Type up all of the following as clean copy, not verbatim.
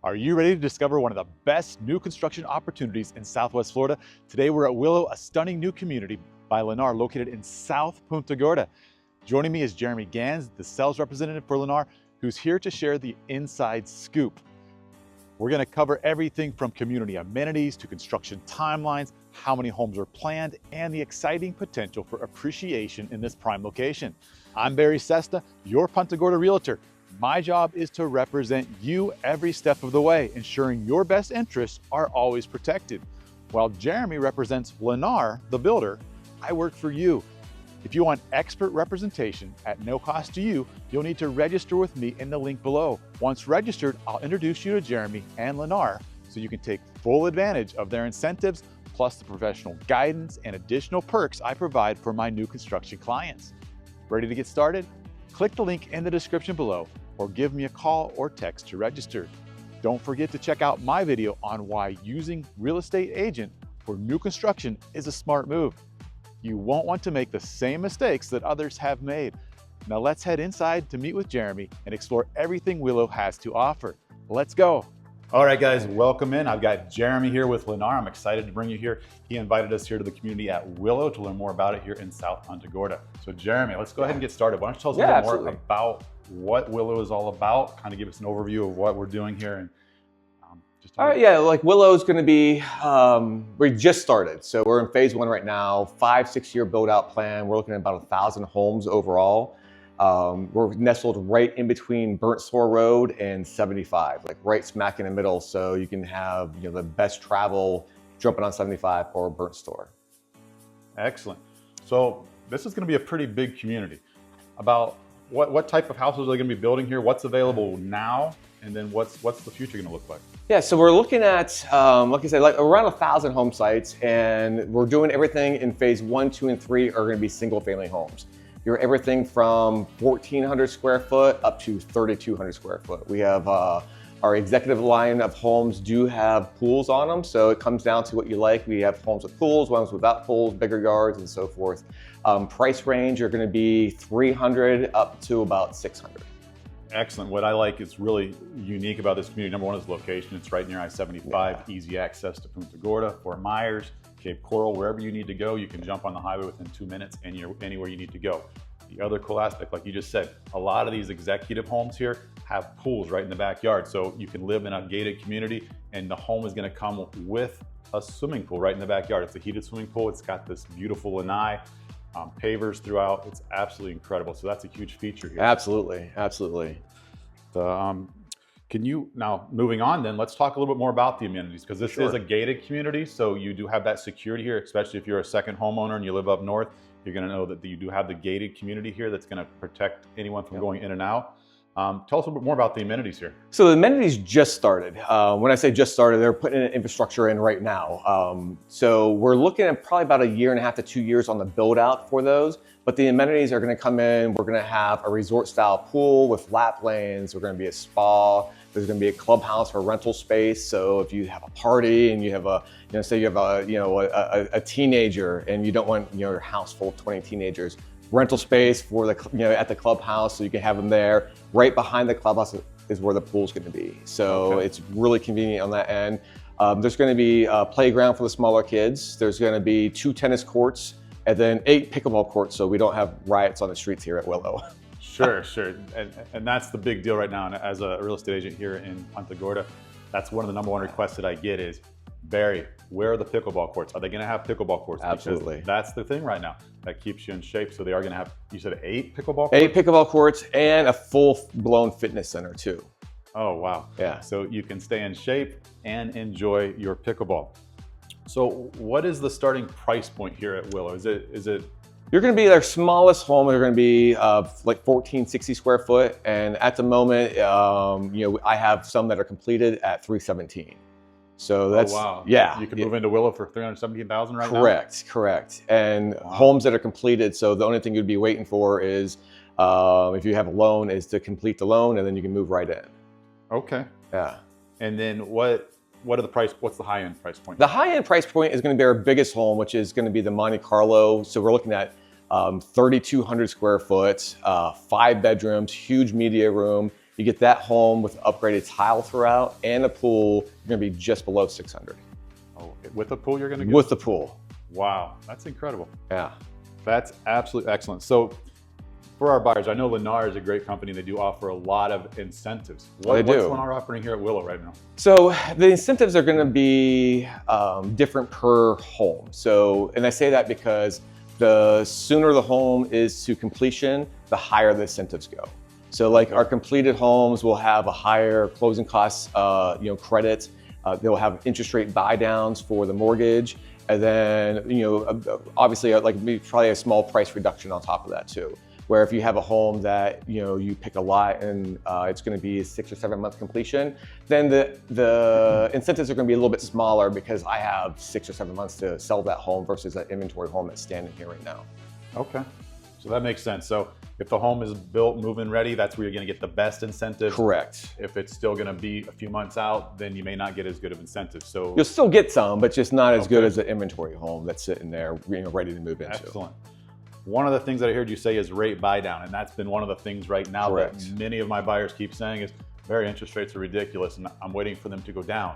Are you ready to discover one of the best new construction opportunities in Southwest Florida? Today we're at Willow, a stunning new community by Lennar located in South Punta Gorda. Joining me is Jeremy Ganss, the sales representative for Lennar, who's here to share the inside scoop. We're going to cover everything from community amenities to construction timelines, how many homes are planned, and the exciting potential for appreciation in this prime location. I'm Cessna, your Punta Gorda realtor. My job is to represent you every step of the way, ensuring your best interests are always protected. While Jeremy represents Lennar, the builder, I work for you. If you want expert representation at no cost to you, you'll need to register with me in the link below. Once registered, I'll introduce you to Jeremy and Lennar so you can take full advantage of their incentives, plus the professional guidance and additional perks I provide for my new construction clients. Ready to get started? Click the link in the description below or give me a call or text to register. Don't forget to check out my video on why using real estate agent for new construction is a smart move. You won't want to make the same mistakes that others have made. Now let's head inside to meet with Jeremy and explore everything Willow has to offer. Let's go. All right, guys, welcome in. I've got Jeremy here with Lennar. I'm excited to bring you here. He invited us here to the community at Willow to learn more about it here in South Punta Gorda. So Jeremy, let's go ahead and get started. Why don't you tell us a little bit more about what Willow is all about, kind of give us an overview of what we're doing here. And all right, yeah, like Willow is going to be, we just started. So we're in phase one right now, 5-6 year build out plan. We're looking at about 1,000 homes overall. We're nestled right in between Burnt Store Road and 75, like right smack in the middle. So you can have the best travel jumping on 75 or Burnt Store. Excellent. So this is going to be a pretty big community. About what type of houses are they going to be building here? What's available now? And then what's the future going to look like? Yeah, so we're looking at, like I said, like around 1,000 home sites, and we're doing everything in phase 1, 2, and 3 are going to be single family homes. You're everything from 1,400 square foot up to 3,200 square foot. We have our executive line of homes do have pools on them, so it comes down to what you like. We have homes with pools, ones without pools, bigger yards, and so forth. Price range are going to be 300 up to about 600. Excellent. What I like is really unique about this community. Number one is location. It's right near I-75, easy access to Punta Gorda, Fort Myers, Cape Coral, wherever you need to go, you can jump on the highway within 2 minutes and you're anywhere you need to go. The other cool aspect, like you just said, a lot of these executive homes here have pools right in the backyard. So you can live in a gated community and the home is going to come with a swimming pool right in the backyard. It's a heated swimming pool. It's got this beautiful lanai, pavers throughout. It's absolutely incredible. So that's a huge feature here. Absolutely, absolutely. Can you, now moving on then, let's talk a little bit more about the amenities, because this is a gated community. So you do have that security here, especially if you're a second homeowner and you live up north, you're going to know that you do have the gated community here that's going to protect anyone from going in and out. Tell us a little bit more about the amenities here. So the amenities just started. When I say just started, they're putting infrastructure in right now. So we're looking at probably about 1.5 to 2 years on the build out for those. But the amenities are going to come in. We're going to have a resort style pool with lap lanes. We're going to be a spa. There's going to be a clubhouse for rental space. So if you have a party and you have a, say you have a teenager and you don't want your house full of 20 teenagers, rental space for the at the clubhouse, so you can have them there. Right behind the clubhouse is where the pool's going to be. So it's really convenient on that end. There's going to be a playground for the smaller kids. There's going to be 2 tennis courts and then 8 pickleball courts, so we don't have riots on the streets here at Willow. Sure. And that's the big deal right now. And as a real estate agent here in Punta Gorda, that's one of the #1 requests that I get is, Barry, where are the pickleball courts? Are they going to have pickleball courts? Absolutely. Because that's the thing right now that keeps you in shape. So they are going to have, you said 8 pickleball courts? 8 pickleball courts and a full-blown fitness center too. Oh, wow. Yeah. So you can stay in shape and enjoy your pickleball. So what is the starting price point here at Willow? Is it? You're going to be their smallest home. They're going to be like 1,460 square foot. And at the moment, I have some that are completed at 317. So that's, yeah. You can move into Willow for 317,000 right now? Correct. And homes that are completed. So the only thing you'd be waiting for is, if you have a loan, is to complete the loan and then you can move right in. Okay. Yeah. And then what's the high-end price point? The high-end price point is going to be our biggest home, which is going to be the Monte Carlo. So we're looking at 3,200 square foot, 5 bedrooms, huge media room. You get that home with upgraded tile throughout and a pool, you're gonna be just below 600. Oh, with a pool you're gonna get? With the pool. Wow, that's incredible. Yeah. That's absolutely excellent. So for our buyers, I know Lennar is a great company. They do offer a lot of incentives. They do. What's Lennar offering here at Willow right now? So the incentives are gonna be different per home. So, and I say that because the sooner the home is to completion, the higher the incentives go. So like our completed homes will have a higher closing costs, credit. They'll have interest rate buy downs for the mortgage. And then, obviously like probably a small price reduction on top of that too. Where if you have a home that, you pick a lot and it's gonna be a 6 or 7 month completion, then the incentives are gonna be a little bit smaller because I have 6 or 7 months to sell that home versus that inventory home that's standing here right now. Okay, so that makes sense. So if the home is built, move-in ready, that's where you're gonna get the best incentives. Correct. If it's still gonna be a few months out, then you may not get as good of incentives. So you'll still get some, but just not as good as the inventory home that's sitting there, ready to move into. Excellent. One of the things that I heard you say is rate buy down, and that's been one of the things right now Correct. that many of my buyers keep saying is their interest rates are ridiculous and I'm waiting for them to go down.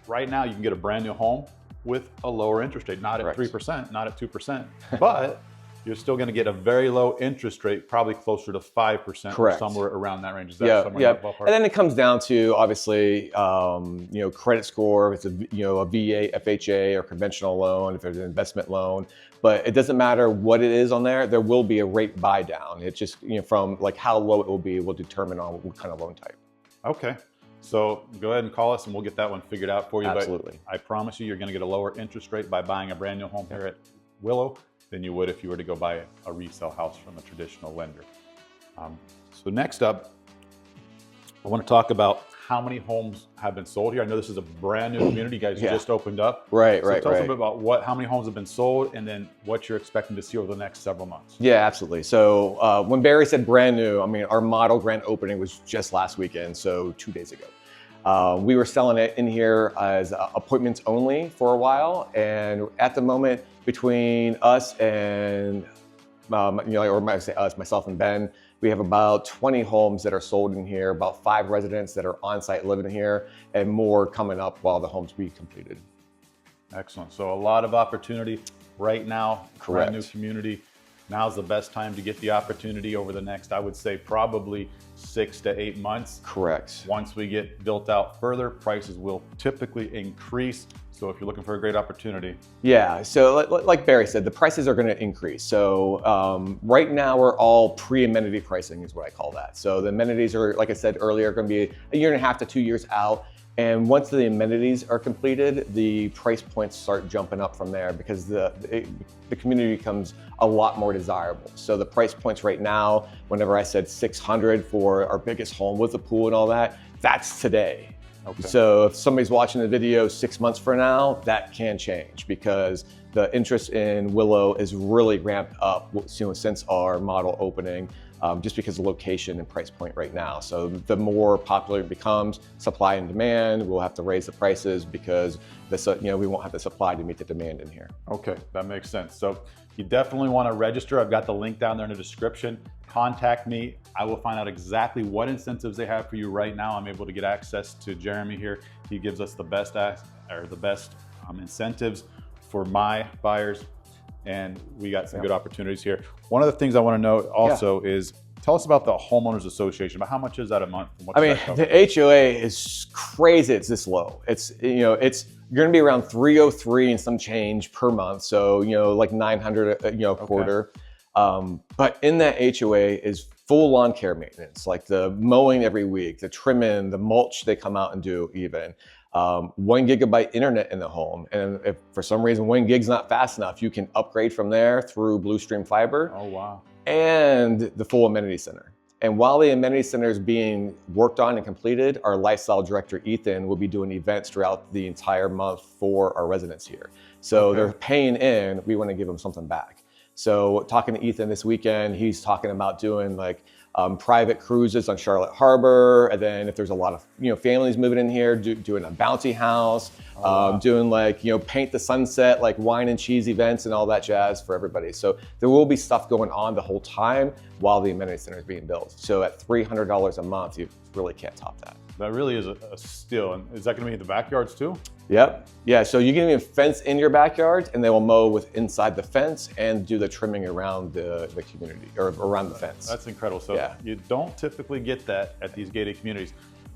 Right now you can get a brand new home with a lower interest rate, not at 3%, not at 2%, but you're still going to get a very low interest rate, probably closer to 5%, or somewhere around that range. Is that somewhere in that ballpark? And then it comes down to obviously, credit score. If it's a VA, FHA, or conventional loan, if there's an investment loan. But it doesn't matter what it is on there. There will be a rate buy down. It's just from like how low it will be will determine on what kind of loan type. Okay. So go ahead and call us and we'll get that one figured out for you. Absolutely. But I promise you, you're going to get a lower interest rate by buying a brand new home here at Willow than you would if you were to go buy a resale house from a traditional lender. So next up, I want to talk about how many homes have been sold here. I know this is a brand new community you guys just opened up. Right. Tell us a little bit about how many homes have been sold and then what you're expecting to see over the next several months. Yeah, absolutely. So when Barry said brand new, I mean, our model grand opening was just last weekend, so 2 days ago. We were selling it in here as appointments only for a while. And at the moment, between us and, myself and Ben, we have about 20 homes that are sold in here, about 5 residents that are on-site living here, and more coming up while the homes be completed. Excellent. So a lot of opportunity right now, Correct. Brand new community. Now's the best time to get the opportunity over the next, I would say, probably 6 to 8 months. Correct. Once we get built out further, prices will typically increase. So if you're looking for a great opportunity. Yeah, so like Barry said, the prices are gonna increase. So right now we're all pre-amenity pricing is what I call that. So the amenities are, like I said earlier, gonna be 1.5 to 2 years out. And once the amenities are completed, the price points start jumping up from there because the community becomes a lot more desirable. So the price points right now, whenever I said 600 for our biggest home with the pool and all that, that's today. Okay. So if somebody's watching the video 6 months from now, that can change because the interest in Willow is really ramped up since our model opening, just because of location and price point right now. So the more popular it becomes, supply and demand, we'll have to raise the prices because we won't have the supply to meet the demand in here. Okay, that makes sense. So you definitely want to register. I've got the link down there in the description. Contact me. I will find out exactly what incentives they have for you right now. I'm able to get access to Jeremy here. He gives us the best incentives for my buyers, and we got some good opportunities here. One of the things I want to note also is, tell us about the homeowners association. About how much is that a month? The HOA is crazy. It's this low. It's you're going to be around 303 and some change per month. So like 900 a quarter. But in that HOA is full lawn care maintenance, like the mowing every week, the trimming, the mulch they come out and do even. 1 gigabyte internet in the home. And if for some reason 1 gig's not fast enough, you can upgrade from there through Bluestream Fiber. Oh, wow. And the full amenity center. And while the amenity center is being worked on and completed, our lifestyle director, Ethan, will be doing events throughout the entire month for our residents here. So they're paying in, we want to give them something back. So talking to Ethan this weekend, he's talking about doing like private cruises on Charlotte Harbor, and then if there's a lot of families moving in here, doing a bouncy house, doing like paint the sunset, like wine and cheese events and all that jazz for everybody. So there will be stuff going on the whole time while the amenity center is being built. So at $300 a month, you really can't top that. That really is a steal. And is that going to be in the backyards too? Yep. Yeah. So you can even fence in your backyard, and they will mow with inside the fence and do the trimming around the community or around the fence. That's incredible. So you don't typically get that at these gated communities.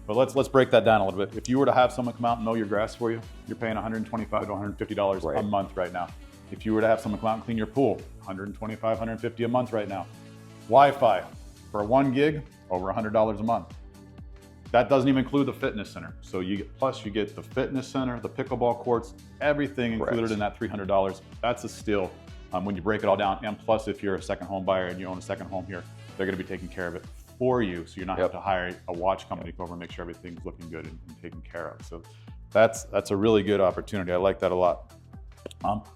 But let's break that down a little bit. If you were to have someone come out and mow your grass for you, you're paying $125 to $150 a month right now. If you were to have someone come out and clean your pool, $125, $150 a month right now. Wi-Fi for 1 gig, over $100 a month. That doesn't even include the fitness center. So you get the fitness center, the pickleball courts, everything included in that $300. That's a steal when you break it all down. And plus, if you're a second home buyer and you own a second home here, they're going to be taking care of it for you. So you're not having to hire a watch company to go over and make sure everything's looking good and taken care of. So that's a really good opportunity. I like that a lot.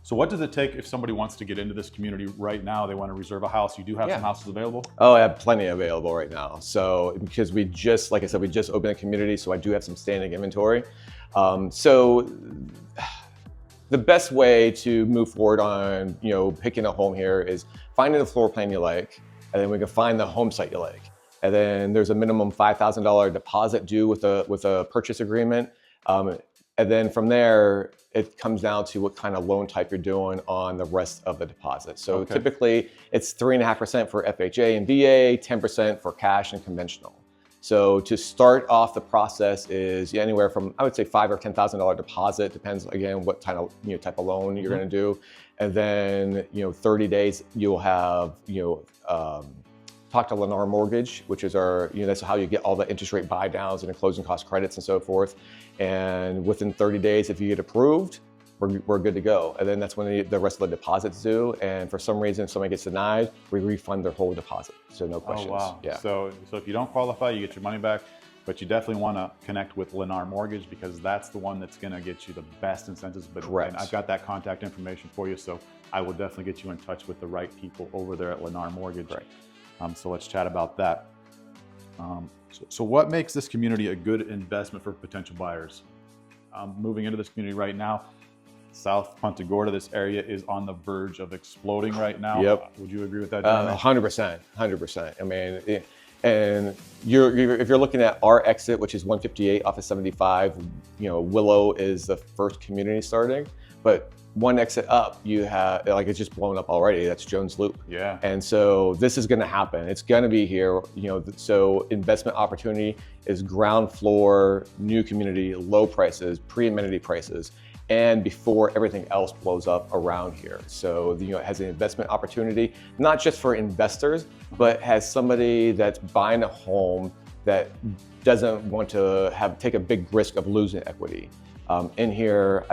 So what does it take if somebody wants to get into this community right now? They want to reserve a house. You do have some houses available? Oh, I have plenty available right now. So because we just, like I said, we just opened a community, so I do have some standing inventory. So the best way to move forward on, picking a home here is finding the floor plan you like, and then we can find the home site you like. And then there's a minimum $5,000 deposit due with a purchase agreement. And then from there, it comes down to what kind of loan type you're doing on the rest of the deposit. So typically it's 3.5% for FHA and VA, 10% for cash and conventional. So to start off the process is anywhere from, I would say, $5,000 or $10,000 deposit. Depends again what kind of type of loan you're going to do. And then 30 days you'll have talk to Lennar Mortgage, which is our, that's how you get all the interest rate buy downs and the closing cost credits and so forth. And within 30 days, if you get approved, we're good to go. And then that's when the rest of the deposit's due. And for some reason, if somebody gets denied, we refund their whole deposit. So no questions. Oh, wow. Yeah. So if you don't qualify, you get your money back, but you definitely want to connect with Lennar Mortgage because that's the one that's going to get you the best incentives. Correct. And I've got that contact information for you. So I will definitely get you in touch with the right people over there at Lennar Mortgage. Right. So let's chat about that. So what makes this community a good investment for potential buyers? Moving into this community right now, South Punta Gorda, this area is on the verge of exploding right now. Yep. Would you agree with that, Jeremy? 100%. I mean, and if you're looking at our exit, which is 158 off of 75, Willow is the first community starting, but one exit up, you have, it's just blown up already. That's Jones Loop. Yeah. And so this is going to happen. It's going to be here. So investment opportunity is ground floor, new community, low prices, pre-amenity prices, and before everything else blows up around here. So it has an investment opportunity, not just for investors, but has somebody that's buying a home that doesn't want to take a big risk of losing equity. In here,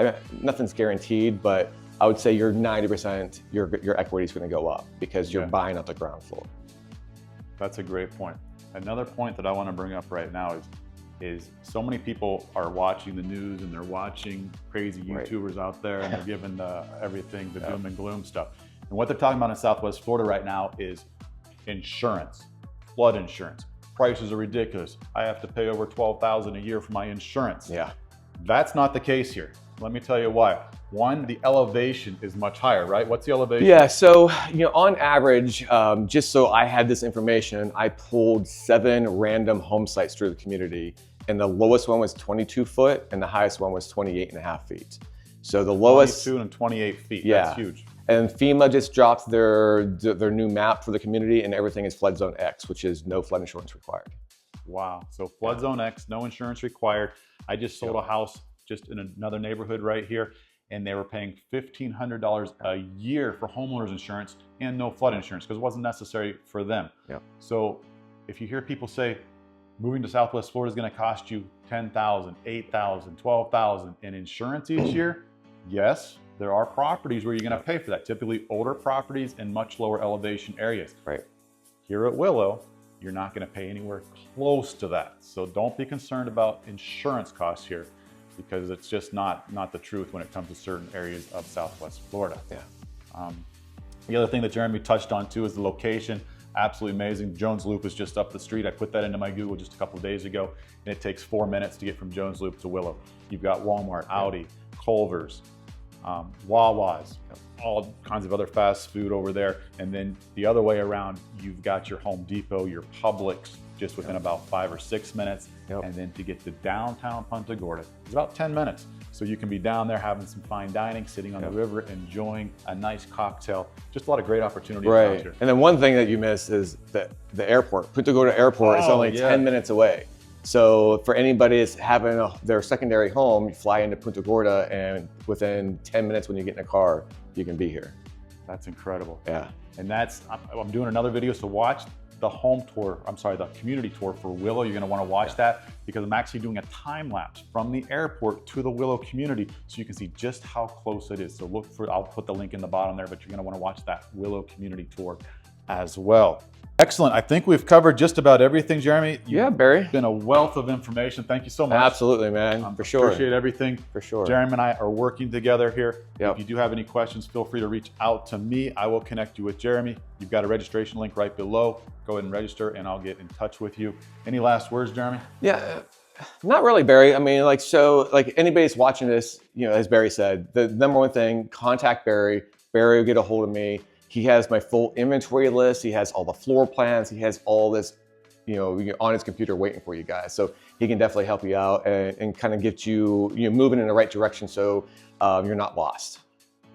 nothing's guaranteed, but I would say you're 90% your equity is going to go up because you're buying up the ground floor. That's a great point. Another point that I want to bring up right now is so many people are watching the news and they're watching crazy YouTubers out there and they're giving everything the doom and gloom stuff. And what they're talking about in Southwest Florida right now is insurance, flood insurance. Prices are ridiculous. I have to pay over $12,000 a year for my insurance. Yeah. That's not the case here. Let me tell you why. One, the elevation is much higher, right? What's the elevation? Yeah, so on average, just so I had this information, I pulled 7 random home sites through the community, and the lowest one was 22 foot, and the highest one was 28.5 feet. So the lowest 22 and 28 feet. Yeah. That's huge. And FEMA just dropped their new map for the community, and everything is flood zone X, which is no flood insurance required. Wow. So flood zone X, no insurance required. I just sold a house just in another neighborhood right here, and they were paying $1,500 a year for homeowners insurance and no flood insurance because it wasn't necessary for them. Yep. So if you hear people say moving to Southwest Florida is going to cost you $10,000, $8,000, $12,000 in insurance each year, yes, there are properties where you're going to pay for that. Typically older properties in much lower elevation areas. Right. Here at Willow, you're not going to pay anywhere close to that. So don't be concerned about insurance costs here because it's just not the truth when it comes to certain areas of Southwest Florida. Yeah. The other thing that Jeremy touched on too is the location. Absolutely amazing. Jones Loop is just up the street. I put that into my Google just a couple of days ago, and it takes 4 minutes to get from Jones Loop to Willow. You've got Walmart, Audi, Culver's, Wawa's, all kinds of other fast food over there. And then the other way around, you've got your Home Depot, your Publix, just within about 5 or 6 minutes. And then to get to downtown Punta Gorda, it's about 10 minutes. So you can be down there having some fine dining, sitting on the river, enjoying a nice cocktail. Just a lot of great opportunities out here. And then one thing that you missed is the airport. Punta Gorda Airport is only 10 minutes away. So for anybody that's having their secondary home, you fly into Punta Gorda, and within 10 minutes when you get in a car, you can be here. That's incredible. Yeah. And I'm doing another video, so watch the the community tour for Willow. You're gonna wanna watch that, because I'm actually doing a time lapse from the airport to the Willow community, so you can see just how close it is. So I'll put the link in the bottom there, but you're gonna wanna watch that Willow community tour as well. Excellent. I think we've covered just about everything, Jeremy. Yeah, Barry. Been a wealth of information. Thank you so much. Absolutely, man. For sure. Appreciate everything. For sure. Jeremy and I are working together here. Yep. If you do have any questions, feel free to reach out to me. I will connect you with Jeremy. You've got a registration link right below. Go ahead and register, and I'll get in touch with you. Any last words, Jeremy? Yeah, not really, Barry. I mean, like anybody's watching this, as Barry said, the number one thing, contact Barry. Barry will get a hold of me. He has my full inventory list. He has all the floor plans. He has all this, on his computer waiting for you guys. So he can definitely help you out and kind of get you, moving in the right direction, so you're not lost.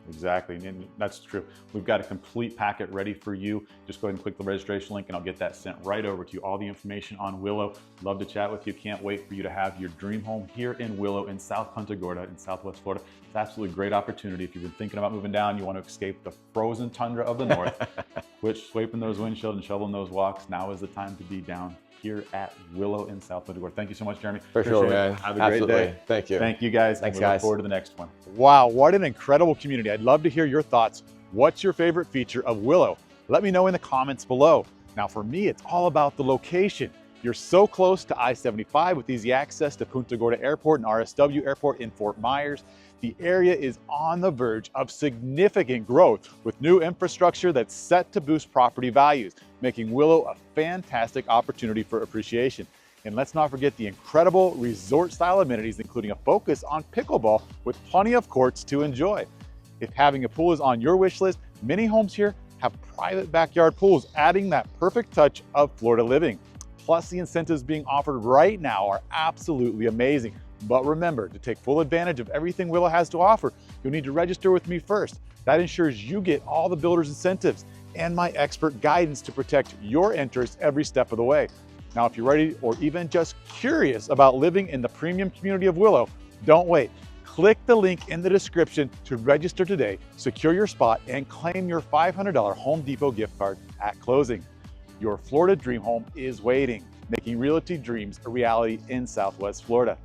Exactly, and that's true. We've got a complete packet ready for you. Just go ahead and click the registration link, and I'll get that sent right over to you. All the information on Willow. Love to chat with you. Can't wait for you to have your dream home here in Willow in South Punta Gorda in Southwest Florida. It's absolutely a great opportunity. If you've been thinking about moving down, you want to escape the frozen tundra of the north, quit sweeping those windshields and shoveling those walks. Now is the time to be down here at Willow in South Punta Gorda. Thank you so much, Jeremy. For sure, man. Have a great day. Thank you. Thank you, guys. Thanks, we look guys. forward to the next one. Wow, what an incredible community. I'd love to hear your thoughts. What's your favorite feature of Willow? Let me know in the comments below. Now, for me, it's all about the location. You're so close to I-75 with easy access to Punta Gorda Airport and RSW Airport in Fort Myers. The area is on the verge of significant growth with new infrastructure that's set to boost property values, making Willow a fantastic opportunity for appreciation. And let's not forget the incredible resort-style amenities, including a focus on pickleball with plenty of courts to enjoy. If having a pool is on your wish list, many homes here have private backyard pools, adding that perfect touch of Florida living. Plus, the incentives being offered right now are absolutely amazing. But remember, to take full advantage of everything Willow has to offer, you'll need to register with me first. That ensures you get all the builder's incentives and my expert guidance to protect your interests every step of the way. Now, if you're ready or even just curious about living in the premium community of Willow, don't wait. Click the link in the description to register today, secure your spot, and claim your $500 Home Depot gift card at closing. Your Florida dream home is waiting, making realty dreams a reality in Southwest Florida.